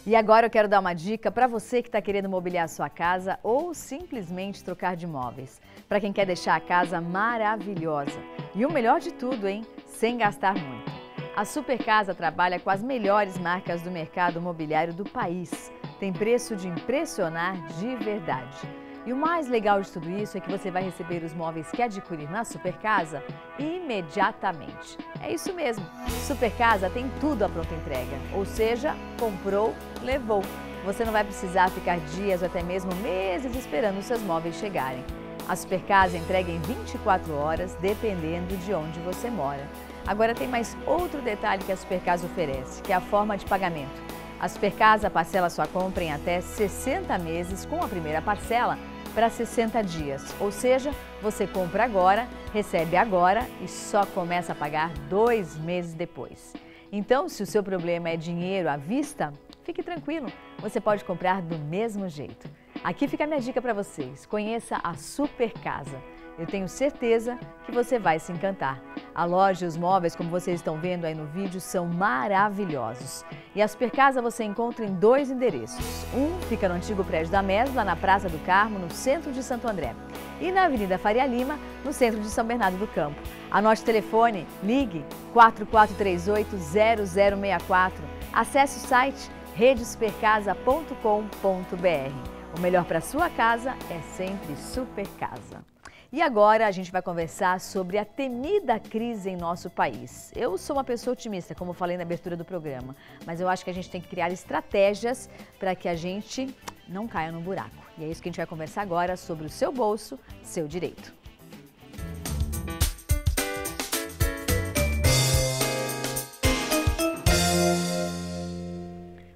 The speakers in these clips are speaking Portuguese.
E agora eu quero dar uma dica para você que está querendo mobiliar a sua casa ou simplesmente trocar de móveis. Para quem quer deixar a casa maravilhosa. E o melhor de tudo, hein? Sem gastar muito. A Super Casa trabalha com as melhores marcas do mercado mobiliário do país. Tem preço de impressionar de verdade. E o mais legal de tudo isso é que você vai receber os móveis que adquirir na Super Casa imediatamente. É isso mesmo, Super Casa tem tudo à pronta entrega, ou seja, comprou, levou. Você não vai precisar ficar dias ou até mesmo meses esperando os seus móveis chegarem. A Super Casa entrega em 24 horas, dependendo de onde você mora. Agora tem mais outro detalhe que a Super Casa oferece, que é a forma de pagamento. A Super Casa parcela sua compra em até 60 meses com a primeira parcela para 60 dias, ou seja, você compra agora, recebe agora e só começa a pagar 2 meses depois. Então, se o seu problema é dinheiro à vista, fique tranquilo, você pode comprar do mesmo jeito. Aqui fica a minha dica para vocês, conheça a Super Casa. Eu tenho certeza que você vai se encantar. A loja e os móveis, como vocês estão vendo aí no vídeo, são maravilhosos. E a Super Casa você encontra em 2 endereços. Um fica no antigo prédio da MES, lá na Praça do Carmo, no centro de Santo André. E na Avenida Faria Lima, no centro de São Bernardo do Campo. Anote o telefone, ligue 4438-0064. Acesse o site redesupercasa.com.br. O melhor para sua casa é sempre Super Casa. E agora a gente vai conversar sobre a temida crise em nosso país. Eu sou uma pessoa otimista, como falei na abertura do programa, mas eu acho que a gente tem que criar estratégias para que a gente não caia no buraco. E é isso que a gente vai conversar agora sobre o seu bolso, seu direito.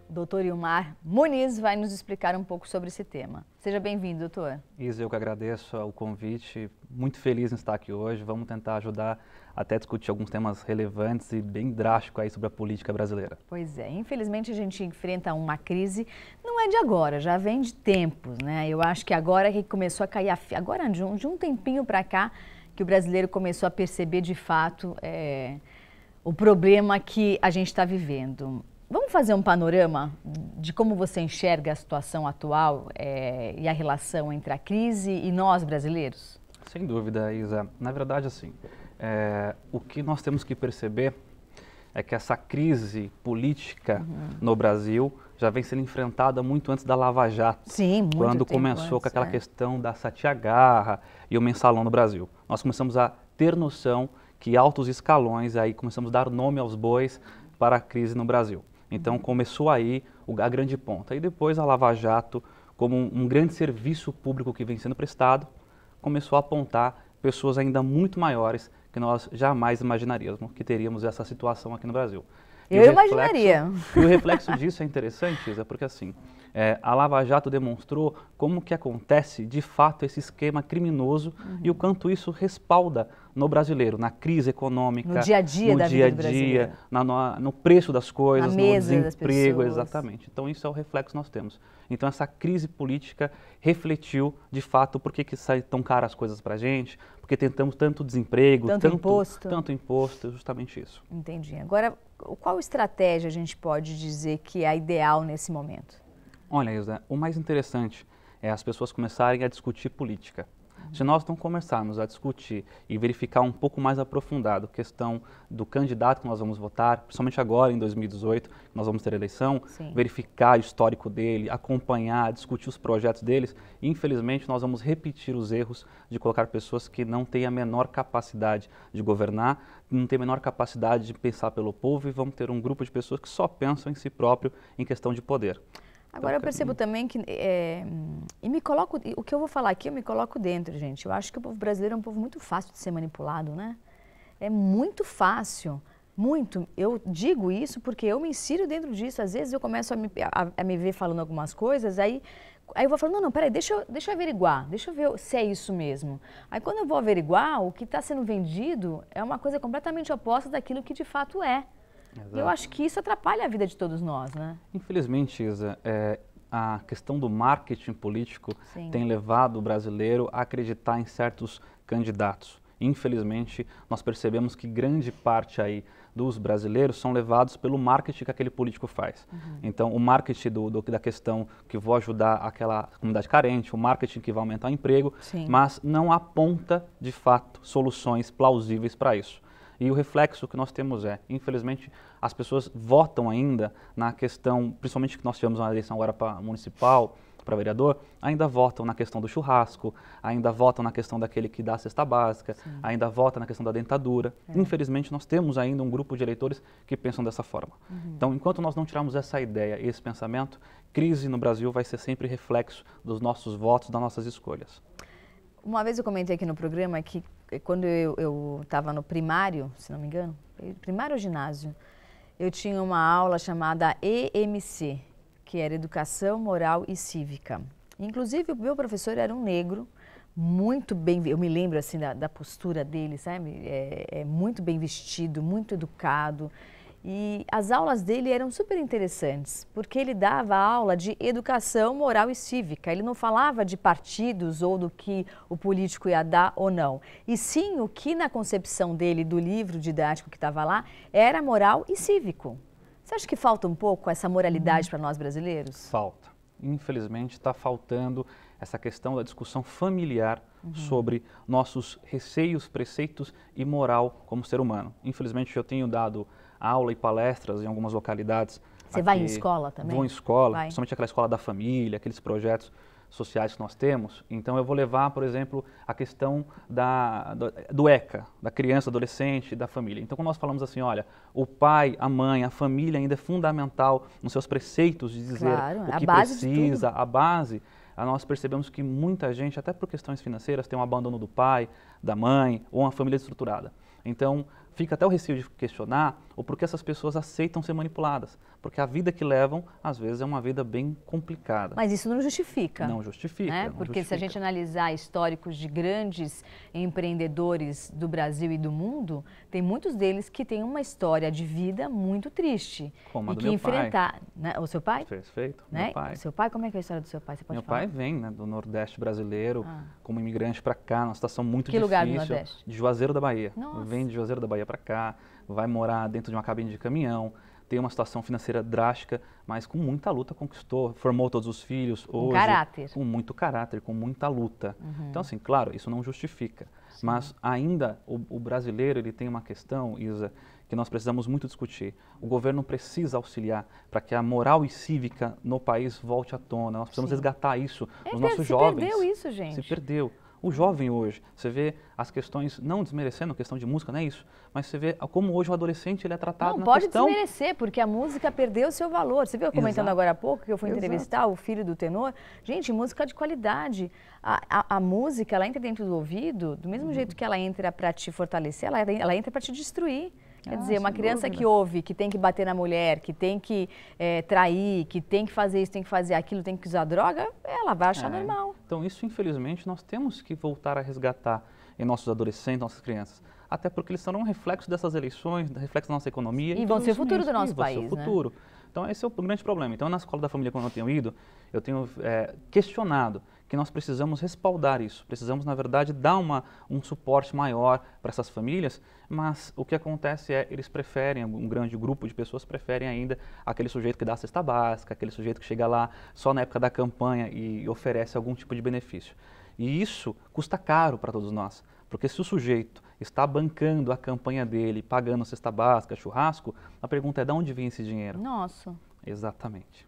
O doutor Ilmar Muniz vai nos explicar um pouco sobre esse tema. Seja bem-vindo, doutor. Isa, eu que agradeço o convite, muito feliz em estar aqui hoje. Vamos tentar ajudar até a discutir alguns temas relevantes e bem drásticos aí sobre a política brasileira. Pois é, infelizmente a gente enfrenta uma crise, não é de agora, já vem de tempos, né? Eu acho que agora que começou a cair a ficha, agora de um tempinho para cá, que o brasileiro começou a perceber de fato o problema que a gente está vivendo. Vamos fazer um panorama de como você enxerga a situação atual e a relação entre a crise e nós brasileiros? Sem dúvida, Isa. Na verdade, assim, o que nós temos que perceber é que essa crise política no Brasil já vem sendo enfrentada muito antes da Lava Jato. Sim, muito quando tempo começou antes, com aquela questão da satiagarra e o mensalão no Brasil. Nós começamos a ter noção que altos escalões, aí começamos a dar nome aos bois para a crise no Brasil. Então começou aí a grande ponta. E depois a Lava Jato, como um grande serviço público que vem sendo prestado, começou a apontar pessoas ainda muito maiores que nós jamais imaginaríamos que teríamos essa situação aqui no Brasil. Eu imaginaria. E o reflexo disso é interessante, Isa, porque assim, a Lava Jato demonstrou como que acontece de fato esse esquema criminoso e o quanto isso respalda no brasileiro, na crise econômica, no dia a dia da vida do brasileiro, no preço das coisas, na no mesa desemprego, das pessoas. exatamente. Então isso é o reflexo que nós temos. Então essa crise política refletiu de fato por que sai tão caras as coisas pra gente, porque tentamos tanto desemprego, tanto imposto, justamente isso. Entendi. Agora, qual estratégia a gente pode dizer que é a ideal nesse momento? Olha, Isa, o mais interessante é as pessoas começarem a discutir política. Se nós não começarmos a discutir e verificar um pouco mais aprofundado a questão do candidato que nós vamos votar, principalmente agora em 2018, que nós vamos ter eleição, verificar o histórico dele, acompanhar, discutir os projetos deles, infelizmente nós vamos repetir os erros de colocar pessoas que não têm a menor capacidade de governar, não têm a menor capacidade de pensar pelo povo e vamos ter um grupo de pessoas que só pensam em si próprio em questão de poder. Agora eu percebo também que, e me coloco, o que eu vou falar aqui eu me coloco dentro, gente. Eu acho que o povo brasileiro é um povo muito fácil de ser manipulado, né? É muito fácil, muito. Eu digo isso porque eu me insiro dentro disso. Às vezes eu começo a me ver falando algumas coisas, aí eu vou falando, não, peraí, deixa eu averiguar, deixa eu ver se é isso mesmo. Aí quando eu vou averiguar, o que está sendo vendido é uma coisa completamente oposta daquilo que de fato é. Exato. Eu acho que isso atrapalha a vida de todos nós, né? Infelizmente, Isa, a questão do marketing político tem levado o brasileiro a acreditar em certos candidatos. Infelizmente, nós percebemos que grande parte aí dos brasileiros são levados pelo marketing que aquele político faz. Então, o marketing da questão que vou ajudar aquela comunidade carente, o marketing que vai aumentar o emprego, Sim. mas não aponta, de fato, soluções plausíveis para isso. E o reflexo que nós temos infelizmente, as pessoas votam ainda na questão, principalmente que nós tivemos uma eleição agora para municipal, para vereador, ainda votam na questão do churrasco, ainda votam na questão daquele que dá a cesta básica, sim, ainda votam na questão da dentadura. Infelizmente, nós temos ainda um grupo de eleitores que pensam dessa forma. Então, enquanto nós não tirarmos essa ideia, esse pensamento, crise no Brasil vai ser sempre reflexo dos nossos votos, das nossas escolhas. Uma vez eu comentei aqui no programa que quando eu estava no primário, se não me engano, primário ou ginásio, eu tinha uma aula chamada EMC, que era Educação Moral e Cívica. Inclusive, o meu professor era um negro, muito bem, eu me lembro assim da postura dele, sabe? Muito bem vestido, muito educado. E as aulas dele eram super interessantes, porque ele dava aula de educação moral e cívica. Ele não falava de partidos ou do que o político ia dar ou não. E sim, o que na concepção dele, do livro didático que estava lá, era moral e cívico. Você acha que falta um pouco essa moralidade para nós brasileiros? Falta. Infelizmente, está faltando essa questão da discussão familiar sobre nossos receios, preceitos e moral como ser humano. Infelizmente, eu tenho dado aula e palestras em algumas localidades. Você vai em escola também? Vou em escola, principalmente aquela escola da família, aqueles projetos sociais que nós temos. Então, eu vou levar, por exemplo, a questão do ECA, da criança, adolescente, da família. Então, quando nós falamos assim, olha, o pai, a mãe, a família ainda é fundamental nos seus preceitos de dizer o que precisa, a base, nós percebemos que muita gente, até por questões financeiras, tem um abandono do pai, da mãe, ou uma família estruturada. Então, fica até o receio de questionar o porquê essas pessoas aceitam ser manipuladas. Porque a vida que levam, às vezes, é uma vida bem complicada. Mas isso não justifica. Não justifica. Né? Porque se a gente analisar históricos de grandes empreendedores do Brasil e do mundo, tem muitos deles que têm uma história de vida muito triste. Como a do meu pai. Né? O seu pai? Perfeito, né? meu pai. O seu pai, como é que é a história do seu pai? Você pode falar? Meu pai vem, né, do Nordeste brasileiro, como imigrante para cá, numa situação muito que difícil. Que lugar do Nordeste? De Juazeiro da Bahia. Nossa. Vem de Juazeiro da Bahia para cá, vai morar dentro de uma cabine de caminhão, tem uma situação financeira drástica, mas com muita luta conquistou, formou todos os filhos. Com caráter. Com muito caráter, com muita luta. Então, assim, claro, isso não justifica. Sim. Mas ainda o brasileiro, ele tem uma questão, Isa, que nós precisamos muito discutir. O governo precisa auxiliar para que a moral e cívica no país volte à tona. Nós precisamos resgatar isso nos nossos jovens. Se perdeu isso, gente. Se perdeu. O jovem hoje, você vê as questões, não desmerecendo a questão de música, não é isso, mas você vê como hoje o adolescente ele é tratado na questão... Não pode desmerecer, porque a música perdeu o seu valor. Você viu comentando agora há pouco que eu fui entrevistar o filho do tenor? Gente, música de qualidade. A música, ela entra dentro do ouvido, do mesmo jeito que ela entra para te fortalecer, ela entra para te destruir. Quer dizer, uma criança que ouve, que tem que bater na mulher, que tem que trair, que tem que fazer isso, tem que fazer aquilo, tem que usar droga, ela vai achar normal. Então isso, infelizmente, nós temos que voltar a resgatar em nossos adolescentes, nossas crianças. Até porque eles serão um reflexo dessas eleições, reflexo da nossa economia. E vão ser o futuro do nosso país, né? Futuro. Então esse é o grande problema. Então na escola da família, quando eu tenho ido, eu tenho questionado que nós precisamos respaldar isso. Precisamos, na verdade, dar um suporte maior para essas famílias, mas o que acontece eles preferem, um grande grupo de pessoas preferem ainda aquele sujeito que dá a cesta básica, aquele sujeito que chega lá só na época da campanha e oferece algum tipo de benefício. E isso custa caro para todos nós, porque se o sujeito está bancando a campanha dele, pagando cesta básica, churrasco, a pergunta é de onde vem esse dinheiro? Nossa. Exatamente.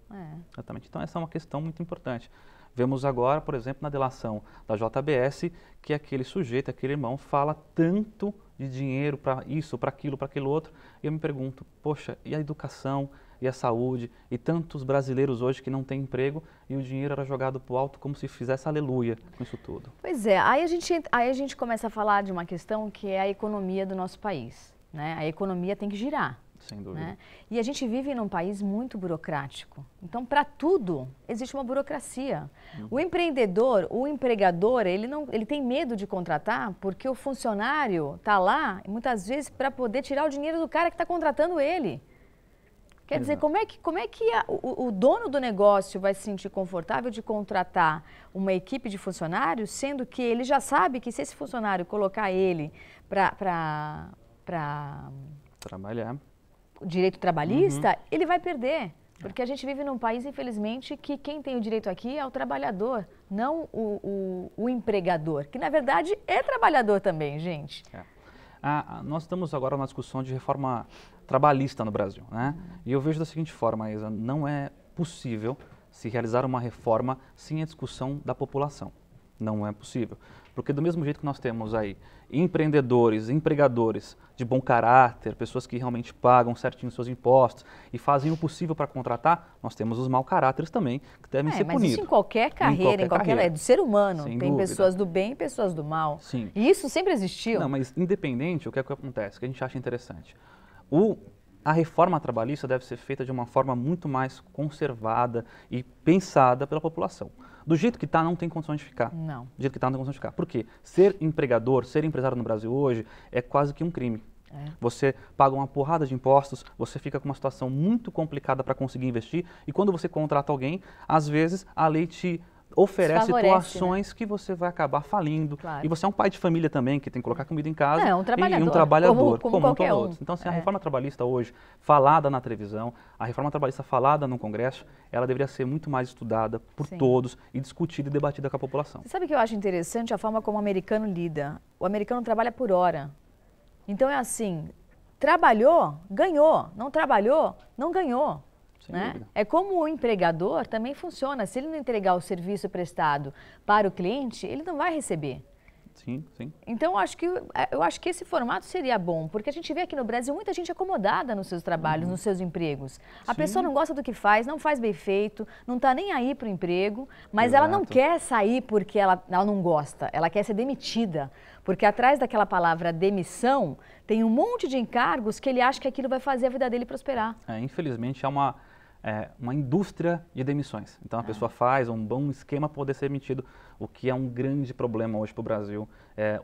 Exatamente. Então essa é uma questão muito importante. Vemos agora, por exemplo, na delação da JBS, que aquele sujeito, aquele irmão, fala tanto de dinheiro para isso, para aquilo outro, e eu me pergunto, poxa, e a educação, e a saúde, e tantos brasileiros hoje que não têm emprego, e o dinheiro era jogado para o alto como se fizesse aleluia com isso tudo. Pois é, aí a gente começa a falar de uma questão que é a economia do nosso país, né? A economia tem que girar. Sem dúvida. Né? E a gente vive num país muito burocrático. Então, para tudo, existe uma burocracia. O empreendedor, o empregador, ele tem medo de contratar porque o funcionário está lá, muitas vezes, para poder tirar o dinheiro do cara que está contratando ele. Quer dizer, como é que o dono do negócio vai se sentir confortável de contratar uma equipe de funcionários, sendo que ele já sabe que se esse funcionário colocar ele para trabalhar direito trabalhista, ele vai perder. Porque a gente vive num país, infelizmente, que quem tem o direito aqui é o trabalhador, não o empregador, que na verdade é trabalhador também, gente. Nós estamos agora numa discussão de reforma trabalhista no Brasil, né? E eu vejo da seguinte forma, Isa, não é possível se realizar uma reforma sem a discussão da população. Não é possível. Porque do mesmo jeito que nós temos aí empreendedores, empregadores de bom caráter, pessoas que realmente pagam certinho seus impostos e fazem o possível para contratar, nós temos os mau caráteres também, que devem ser punidos. Mas isso em qualquer carreira, é do ser humano. Sem tem dúvida. Pessoas do bem e pessoas do mal. Sim. E isso sempre existiu. Não, mas independente, o que é que acontece? O que a gente acha interessante? A reforma trabalhista deve ser feita de uma forma muito mais conservada e pensada pela população. Do jeito que está, não tem condição de ficar. Não. Do jeito que está, não tem condição de ficar. Por quê? Ser empregador, ser empresário no Brasil hoje é quase que um crime. Você paga uma porrada de impostos, você fica com uma situação muito complicada para conseguir investir e quando você contrata alguém, às vezes a lei te oferece situações, né, que você vai acabar falindo. Claro. E você é um pai de família também, que tem que colocar comida em casa. É um trabalhador. E um trabalhador, como qualquer todos um. outros. Então, assim, a reforma trabalhista hoje, falada na televisão, a reforma trabalhista falada no Congresso, ela deveria ser muito mais estudada por todos e discutida e debatida com a população. Você sabe que eu acho interessante a forma como o americano lida? O americano trabalha por hora. Então é assim, trabalhou, ganhou. Não trabalhou, não ganhou. Né? É como o empregador também funciona. Se ele não entregar o serviço prestado para o cliente, ele não vai receber. Sim, sim. Então, eu acho que esse formato seria bom, porque a gente vê aqui no Brasil muita gente acomodada nos seus trabalhos, nos seus empregos. A pessoa não gosta do que faz, não faz bem feito, não está nem aí para o emprego, mas ela não quer sair porque ela não gosta, ela quer ser demitida. Porque atrás daquela palavra demissão, tem um monte de encargos que ele acha que aquilo vai fazer a vida dele prosperar. Infelizmente, é uma indústria de demissões. Então, a pessoa faz um bom esquema para poder ser demitido, o que é um grande problema hoje para o Brasil.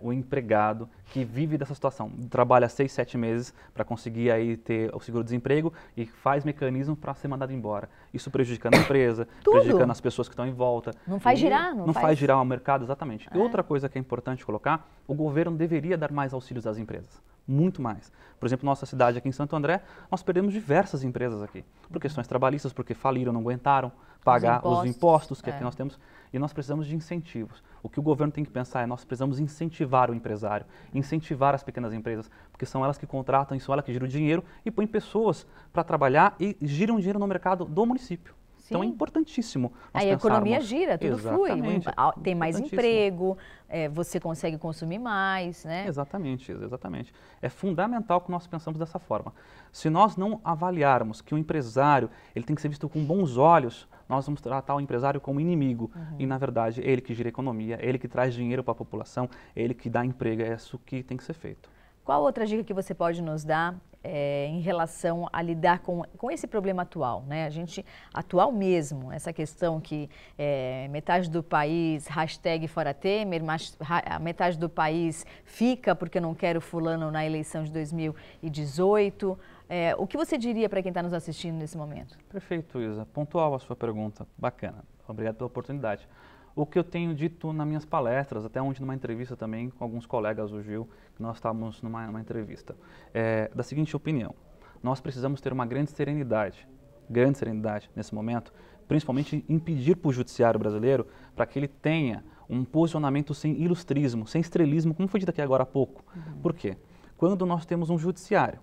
O empregado que vive dessa situação, trabalha 6, 7 meses para conseguir aí ter o seguro-desemprego e faz mecanismo para ser mandado embora. Isso prejudicando a empresa, prejudicando as pessoas que estão em volta. Não faz girar. Não faz girar o mercado, exatamente. E outra coisa que é importante colocar, o governo deveria dar mais auxílios às empresas. Muito mais. Por exemplo, nossa cidade aqui em Santo André, nós perdemos diversas empresas aqui, por questões trabalhistas, porque faliram, não aguentaram pagar os impostos que aqui nós temos, e nós precisamos de incentivos. O que o governo tem que pensar é nós precisamos incentivar o empresário, incentivar as pequenas empresas, porque são elas que contratam, são elas que giram dinheiro e põem pessoas para trabalhar e giram dinheiro no mercado do município. Então é importantíssimo nós Aí a economia gira, tudo flui, tem mais emprego, você consegue consumir mais, né? Exatamente. É fundamental que nós pensamos dessa forma. Se nós não avaliarmos que o empresário ele tem que ser visto com bons olhos, nós vamos tratar o empresário como inimigo. E, na verdade, é ele que gira a economia, é ele que traz dinheiro para a população, é ele que dá emprego, é isso que tem que ser feito. Qual outra dica que você pode nos dar em relação a lidar com esse problema atual, né? A gente, atual mesmo, essa questão que metade do país, #fora Temer, metade do país fica porque não quer o fulano na eleição de 2018. O que você diria para quem está nos assistindo nesse momento? Perfeito, Isa. Pontual a sua pergunta. Bacana. Obrigado pela oportunidade. O que eu tenho dito nas minhas palestras, até ontem numa entrevista também com alguns colegas do Gil, que nós estávamos numa entrevista, da seguinte opinião: nós precisamos ter uma grande serenidade nesse momento, principalmente impedir para o judiciário brasileiro para que ele tenha um posicionamento sem ilustrismo, sem estrelismo, como foi dito aqui agora há pouco. Por quê? Quando nós temos um judiciário,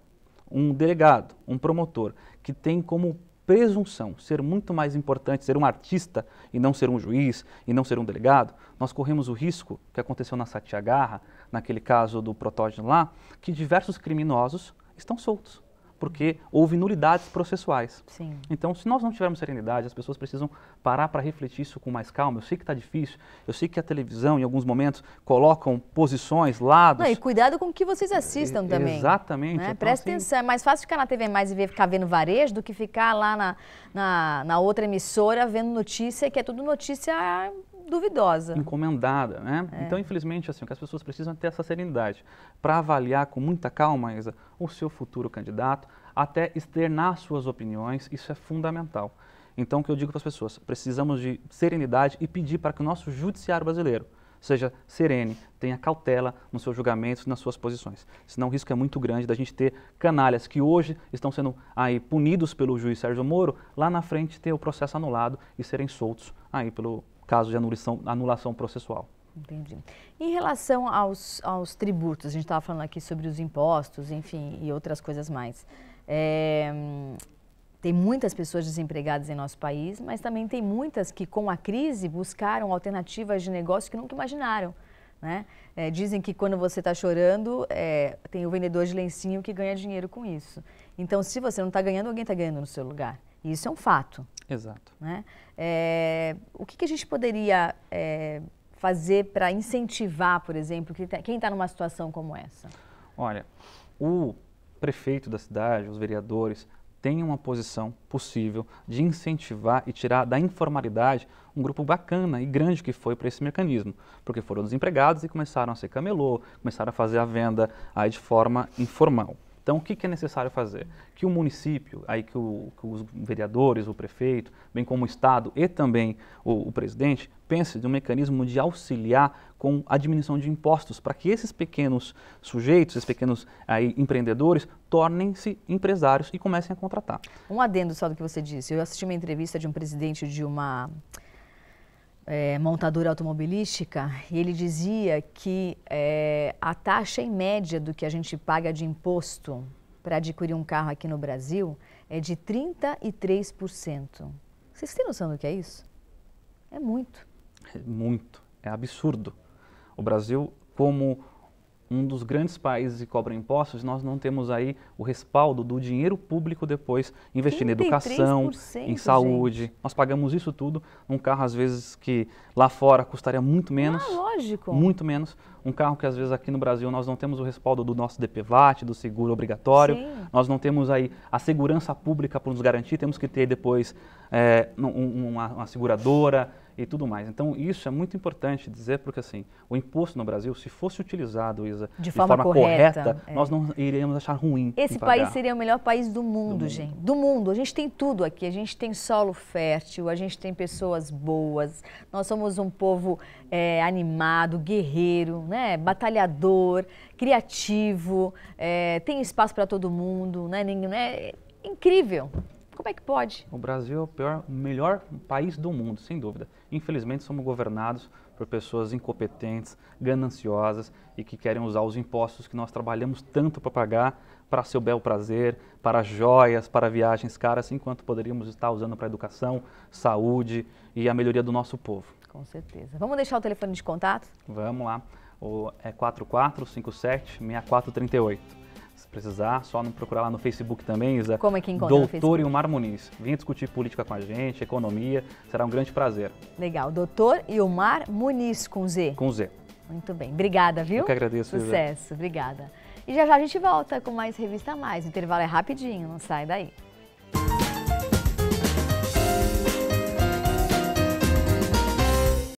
um delegado, um promotor, que tem como presunção ser muito mais importante ser um artista e não ser um juiz e não ser um delegado, nós corremos o risco, que aconteceu na Satiagarra, naquele caso do protógeno lá, que diversos criminosos estão soltos, porque houve nulidades processuais. Sim. Então, se nós não tivermos serenidade, as pessoas precisam parar para refletir isso com mais calma. Eu sei que está difícil, eu sei que a televisão, em alguns momentos, colocam posições, lados... Não, e cuidado com o que vocês assistam também. Exatamente. Né? Então, presta atenção, é mais fácil ficar na TV Mais e ficar vendo varejo do que ficar lá na outra emissora vendo notícia, que é tudo notícia duvidosa. Encomendada, né? Então, infelizmente, assim, o que as pessoas precisam é ter essa serenidade para avaliar com muita calma, Isa, o seu futuro candidato, até externar suas opiniões, isso é fundamental. Então, o que eu digo para as pessoas, precisamos de serenidade e pedir para que o nosso judiciário brasileiro seja serene, tenha cautela nos seus julgamentos e nas suas posições. Senão o risco é muito grande da gente ter canalhas que hoje estão sendo aí punidos pelo juiz Sérgio Moro, lá na frente ter o processo anulado e serem soltos aí pelo caso de anulação processual. Entendi. Em relação aos tributos, a gente estava falando aqui sobre os impostos, enfim, e outras coisas mais. Tem muitas pessoas desempregadas em nosso país, mas também tem muitas que, com a crise, buscaram alternativas de negócio que nunca imaginaram, né? Dizem que quando você está chorando, tem o vendedor de lencinho que ganha dinheiro com isso. Então, se você não está ganhando, alguém está ganhando no seu lugar. E isso é um fato. Exato. Né? O que a gente poderia fazer para incentivar, por exemplo, quem está numa situação como essa? Olha, o prefeito da cidade, os vereadores, têm uma posição possível de incentivar e tirar da informalidade um grupo bacana e grande que foi para esse mecanismo, porque foram desempregados e começaram a ser camelô, começaram a fazer a venda aí de forma informal. Então, o que é necessário fazer? Que o município, aí que os vereadores, o prefeito, bem como o Estado e também o presidente, pense de um mecanismo de auxiliar com a diminuição de impostos, para que esses pequenos sujeitos, esses pequenos aí, empreendedores, tornem-se empresários e comecem a contratar. Um adendo só do que você disse. Eu assisti uma entrevista de um presidente de uma montadora automobilística, e ele dizia que a taxa em média do que a gente paga de imposto para adquirir um carro aqui no Brasil é de 33%. Vocês têm noção do que é isso? É muito. É muito, é absurdo. O Brasil, como um dos grandes países que cobram impostos, nós não temos aí o respaldo do dinheiro público depois investindo em educação, em saúde. Gente. Nós pagamos isso tudo num carro, às vezes, que lá fora custaria muito menos. Lógico. Muito menos. Um carro que, às vezes, aqui no Brasil, nós não temos o respaldo do nosso DPVAT, do seguro obrigatório. Sim. Nós não temos aí a segurança pública para nos garantir. Temos que ter depois uma seguradora e tudo mais. Então, isso é muito importante dizer, porque assim, o imposto no Brasil, se fosse utilizado, Isa, de forma correta, nós não iríamos achar ruim. Esse país seria o melhor país do mundo, gente. Do mundo. A gente tem tudo aqui. A gente tem solo fértil, a gente tem pessoas boas. Nós somos um povo animado, guerreiro, né? Batalhador, criativo, tem espaço para todo mundo, né? É incrível. Como é que pode? O Brasil é o melhor país do mundo, sem dúvida. Infelizmente, somos governados por pessoas incompetentes, gananciosas e que querem usar os impostos que nós trabalhamos tanto para pagar para seu bel prazer, para joias, para viagens caras, enquanto poderíamos estar usando para educação, saúde e a melhoria do nosso povo. Com certeza. Vamos deixar o telefone de contato? Vamos lá. É 4457-6438. Se precisar, só não procurar lá no Facebook também, Isa. Como é que encontra no Facebook? Doutor Ilmar Muniz. Venha discutir política com a gente, economia, será um grande prazer. Legal. Doutor Ilmar Muniz, com Z. Com Z. Muito bem. Obrigada, viu? Eu que agradeço, Isa. Sucesso. Obrigada. E já já a gente volta com mais Revista Mais. O intervalo é rapidinho, não sai daí.